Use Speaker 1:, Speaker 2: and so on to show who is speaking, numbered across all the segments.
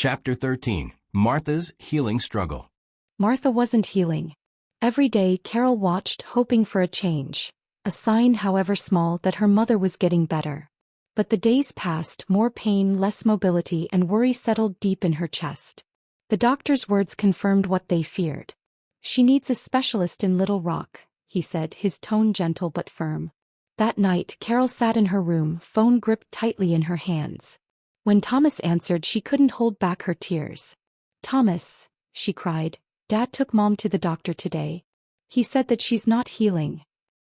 Speaker 1: Chapter 13. Martha's Healing Struggle.
Speaker 2: Martha wasn't healing. Every day Carol watched, hoping for a change, a sign, however small, that her mother was getting better. But the days passed, more pain, less mobility, and worry settled deep in her chest. The doctor's words confirmed what they feared. "She needs a specialist in Little Rock," he said, his tone gentle but firm. That night, Carol sat in her room, phone gripped tightly in her hands. When Thomas answered, she couldn't hold back her tears. "Thomas," she cried, "Dad took Mom to the doctor today. He said that she's not healing."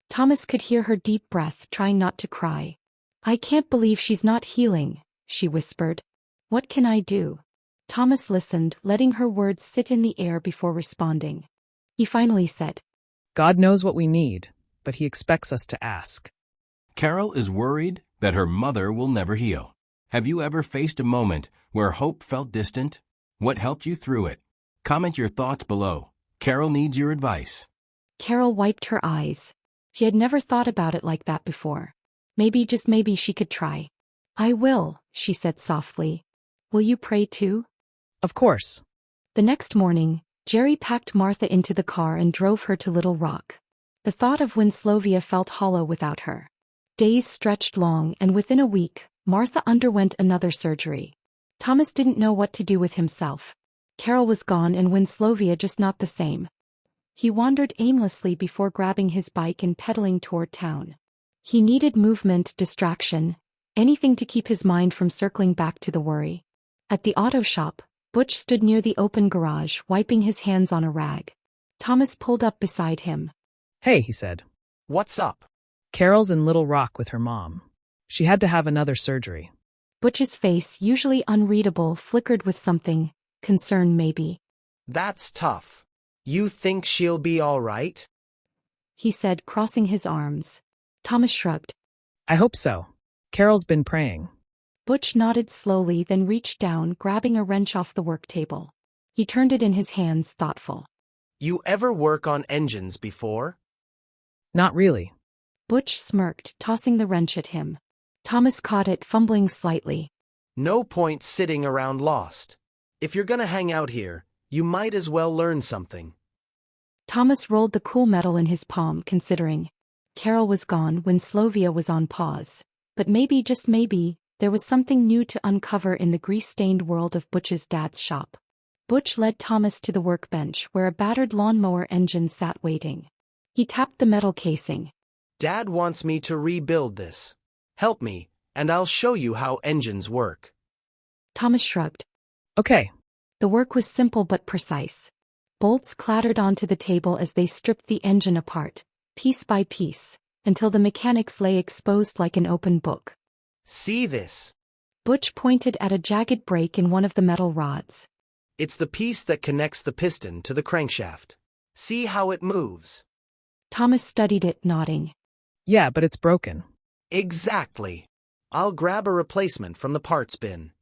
Speaker 2: Thomas could hear her deep breath, trying not to cry. "I can't believe she's not healing," she whispered. "What can I do?" Thomas listened, letting her words sit in the air before responding. He finally said,
Speaker 3: "God knows what we need, but He expects us to ask."
Speaker 1: Carol is worried that her mother will never heal. Have you ever faced a moment where hope felt distant? What helped you through it? Comment your thoughts below. Carol needs your advice.
Speaker 2: Carol wiped her eyes. She had never thought about it like that before. Maybe, just maybe, she could try. "I will," she said softly. "Will you pray too?"
Speaker 3: Of course.
Speaker 2: The next morning, Jerry packed Martha into the car and drove her to Little Rock. The thought of Winslovia felt hollow without her. Days stretched long, and within a week, Martha underwent another surgery. Thomas didn't know what to do with himself. Carol was gone and Winslovia just not the same. He wandered aimlessly before grabbing his bike and pedaling toward town. He needed movement, distraction, anything to keep his mind from circling back to the worry. At the auto shop, Butch stood near the open garage, wiping his hands on a rag. Thomas pulled up beside him.
Speaker 3: "Hey," he said.
Speaker 4: "What's up?"
Speaker 3: "Carol's in Little Rock with her mom. She had to have another surgery."
Speaker 2: Butch's face, usually unreadable, flickered with something, concern maybe.
Speaker 4: "That's tough. You think she'll be all right?"
Speaker 2: he said, crossing his arms. Thomas shrugged.
Speaker 3: "I hope so. Carol's been praying."
Speaker 2: Butch nodded slowly, then reached down, grabbing a wrench off the work table. He turned it in his hands, thoughtful.
Speaker 4: "You ever work on engines before?"
Speaker 3: "Not really."
Speaker 2: Butch smirked, tossing the wrench at him. Thomas caught it, fumbling slightly.
Speaker 4: "No point sitting around lost. If you're gonna hang out here, you might as well learn something."
Speaker 2: Thomas rolled the cool metal in his palm, considering. Carol was gone, Winslovia was on pause. But maybe, just maybe, there was something new to uncover in the grease-stained world of Butch's dad's shop. Butch led Thomas to the workbench, where a battered lawnmower engine sat waiting. He tapped the metal casing.
Speaker 4: "Dad wants me to rebuild this. Help me, and I'll show you how engines work."
Speaker 2: Thomas shrugged.
Speaker 3: "Okay."
Speaker 2: The work was simple but precise. Bolts clattered onto the table as they stripped the engine apart, piece by piece, until the mechanics lay exposed like an open book.
Speaker 4: "See this?
Speaker 2: Butch pointed at a jagged break in one of the metal rods.
Speaker 4: It's the piece that connects the piston to the crankshaft. See how it moves?"
Speaker 2: Thomas studied it, nodding.
Speaker 3: "Yeah, but it's broken."
Speaker 4: "Exactly. I'll grab a replacement from the parts bin."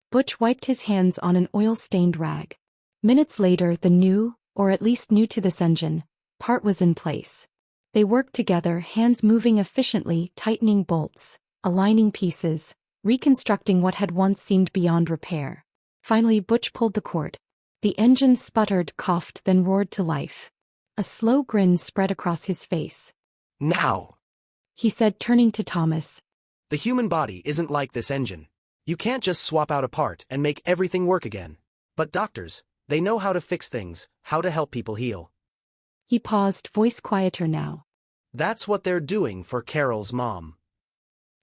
Speaker 2: Butch wiped his hands on an oil-stained rag. Minutes later, the new, or at least new to this engine, part was in place. They worked together, hands moving efficiently, tightening bolts, aligning pieces, reconstructing what had once seemed beyond repair. Finally, Butch pulled the cord. The engine sputtered, coughed, then roared to life. A slow grin spread across his face.
Speaker 4: "Now,"
Speaker 2: he said, turning to Thomas.
Speaker 4: "the human body isn't like this engine. You can't just swap out a part and make everything work again. But doctors, they know how to fix things, how to help people heal."
Speaker 2: He paused, voice quieter now.
Speaker 4: "That's what they're doing for Carol's mom."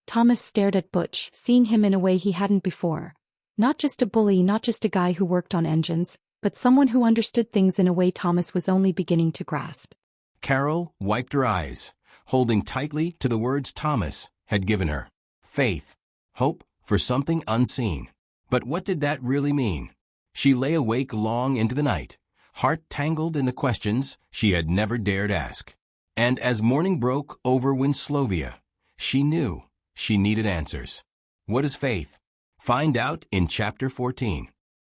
Speaker 2: Thomas stared at Butch, seeing him in a way he hadn't before. Not just a bully, not just a guy who worked on engines, but someone who understood things in a way Thomas was only beginning to grasp.
Speaker 1: Carol wiped her eyes, holding tightly to the words Thomas had given her. Faith, hope for something unseen. But what did that really mean? She lay awake long into the night, heart tangled in the questions she had never dared ask. And as morning broke over Winslovia, she knew she needed answers. What is faith? Find out in Chapter 14.